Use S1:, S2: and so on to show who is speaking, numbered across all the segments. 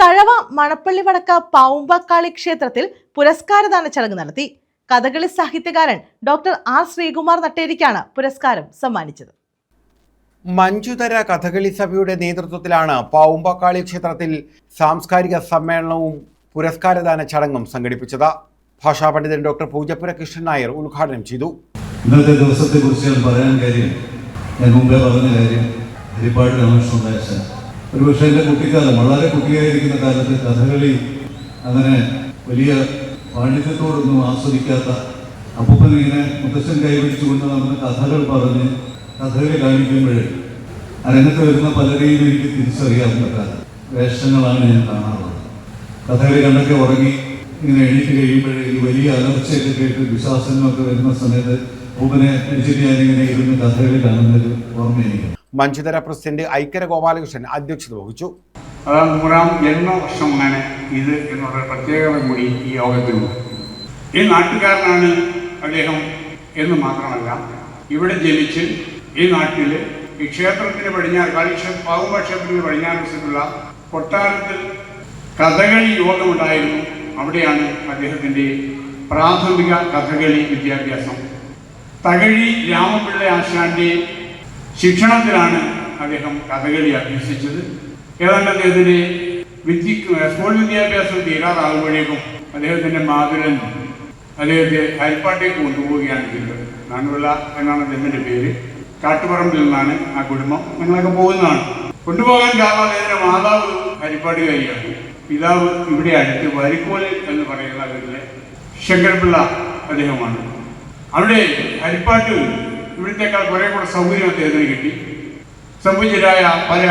S1: തഴവ മണപ്പള്ളി വടക്ക പാവുമ്പക്കാളി ക്ഷേത്രത്തിൽ പുരസ്കാരദാന ചടങ്ങ് നടത്തി. കഥകളി സാഹിത്യകാരൻ ഡോക്ടർ ആർ ശ്രീകുമാർ നട്ടേരിക്കാണ് പുരസ്കാരം സമ്മാനിച്ചത്.
S2: മഞ്ജുതര കഥകളി സഭയുടെ നേതൃത്വത്തിലാണ് പാവുമ്പക്കാളി ക്ഷേത്രത്തിൽ സാംസ്കാരിക സമ്മേളനവും പുരസ്കാരദാന ചടങ്ങും സംഘടിപ്പിച്ചത്. ഭാഷാ പണ്ഡിതൻ ഡോക്ടർ പൂജപ്പുര കൃഷ്ണൻ നായർ ഉദ്ഘാടനം ചെയ്തു.
S3: ഇന്നത്തെ ദിവസത്തെ കുറിച്ച് ഞാൻ പറയാൻ കാര്യം, ഞാൻ മുമ്പേ പറഞ്ഞ കാര്യം, ഹരിപ്പാട് രാമകൃഷ്ണൻ ഒരുപക്ഷെ എൻ്റെ കുട്ടിക്കാലം, വളരെ കുട്ടിയായിരിക്കുന്ന കാലത്ത് കഥകളി അങ്ങനെ വലിയ പാണ്ഡിത്യത്തോടൊന്നും ആസ്വദിക്കാത്ത അപ്പൂപ്പൻ ഇങ്ങനെ മുത്തശ്ശൻ കൈപിടിച്ചുകൊണ്ട് നടന്ന കഥകൾ പറഞ്ഞ് കഥകളി കാണിക്കുമ്പോൾ രംഗത്ത് വരുന്ന പലരെയും എനിക്ക് തിരിച്ചറിയാവുന്ന കാലം വേഷങ്ങളാണ് ഞാൻ കാണാറുള്ളത്. കഥകളി കണ്ടൊക്കെ ഉറങ്ങി ഇങ്ങനെ എണീറ്റ് കഴിയുമ്പോഴേ ഈ വലിയ അലർച്ചയൊക്കെ കേട്ട് വിശ്വാസങ്ങളൊക്കെ വരുന്ന സമയത്ത് അപ്പൂപ്പനെ പിടിച്ചിട്ട് ഞാനിങ്ങനെ ഇരുന്ന് കഥകളി കാണുന്നൊരു ഓർമ്മയെനിക്ക്.
S2: മഞ്ജുതര പ്രസിഡന്റ് ഐക്കര ഗോപാലകൃഷ്ണൻ അധ്യക്ഷത വഹിച്ചു.
S4: അതാണ് 100ാം ജന്മവർഷമാണ് ഇത് എന്നുള്ള പ്രത്യേകത കൂടി ഈ യോഗത്തിലുണ്ട്. ഈ നാട്ടുകാരനാണ് അദ്ദേഹം എന്ന് മാത്രമല്ല, ഇവിടെ ജനിച്ച് ഈ നാട്ടിൽ ഈ ക്ഷേത്രത്തിന് പടിഞ്ഞാറ് പാവുമ്പ ക്ഷേത്രത്തിന് പടിഞ്ഞാറ് വശത്തുള്ള കൊട്ടാരത്തിൽ കഥകളി യോഗമുണ്ടായിരുന്നു. അവിടെയാണ് അദ്ദേഹത്തിൻ്റെ പ്രാഥമിക കഥകളി വിദ്യാഭ്യാസം. തകഴി രാമപിള്ള ആശാന്റെ ശിക്ഷണത്തിലാണ് അദ്ദേഹം കഥകളി അഭ്യസിച്ചത്. ഏതാണ്ട് അദ്ദേഹത്തിൻ്റെ സ്കൂൾ വിദ്യാഭ്യാസം തീരാറാകുമ്പോഴേക്കും അദ്ദേഹത്തിൻ്റെ മാതുരൻ അദ്ദേഹത്തെ ഹരിപ്പാട്ടേക്ക് കൊണ്ടുപോവുകയാണ് ചെയ്തത്. നാണുപിള്ള എന്നാണ് അദ്ദേഹത്തിൻ്റെ പേര്. കാട്ടുപറമ്പിൽ നിന്നാണ് ആ കുടുംബം. ഞങ്ങളൊക്കെ പോകുന്നതാണ്. കൊണ്ടുപോകാൻ കാരണം അദ്ദേഹത്തിൻ്റെ മാതാവ് ഹരിപ്പാട്ടുകാരിയാണ്. പിതാവ് ഇവിടെ അടുത്ത് വരിക്കോൽ എന്ന് പറയുന്ന വീട്ടിലെ ശങ്കരപിള്ള അദ്ദേഹമാണ്. അവിടെ ഹരിപ്പാട്ട് ഇവിടത്തേക്കാൾ കുറെ കൂടെ സൗകര്യം അദ്ദേഹത്തിന് കിട്ടി. സമ്പൂജ്യരായ പല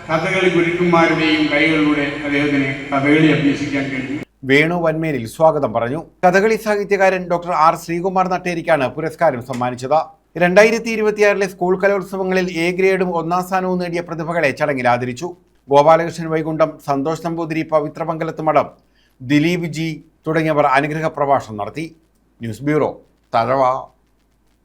S4: കഥകളി ഗുരുക്കന്മാരുടെയും കൈകളിലൂടെ അദ്ദേഹത്തിന് കഥകളി അഭ്യസിക്കാൻ കഴിഞ്ഞു.
S2: വേണു വന്മേലിൽ സ്വാഗതം പറഞ്ഞു. കഥകളി സാഹിത്യകാരൻ ഡോക്ടർ ആർ ശ്രീകുമാർ നട്ടേരിക്കാണ് പുരസ്കാരം സമ്മാനിച്ചത്. 2026 സ്കൂൾ കലോത്സവങ്ങളിൽ എ ഗ്രേഡും 1ാം സ്ഥാനവും നേടിയ പ്രതിഭകളെ ചടങ്ങിൽ ആദരിച്ചു. ഗോപാലകൃഷ്ണൻ വൈകുണ്ഠം, സന്തോഷ് നമ്പൂതിരി, പവിത്ര പങ്കലത്ത് മഠം, ദിലീപ് ജി തുടങ്ങിയവർ അനുഗ്രഹ പ്രഭാഷണം നടത്തി. News bureau, Thazhava.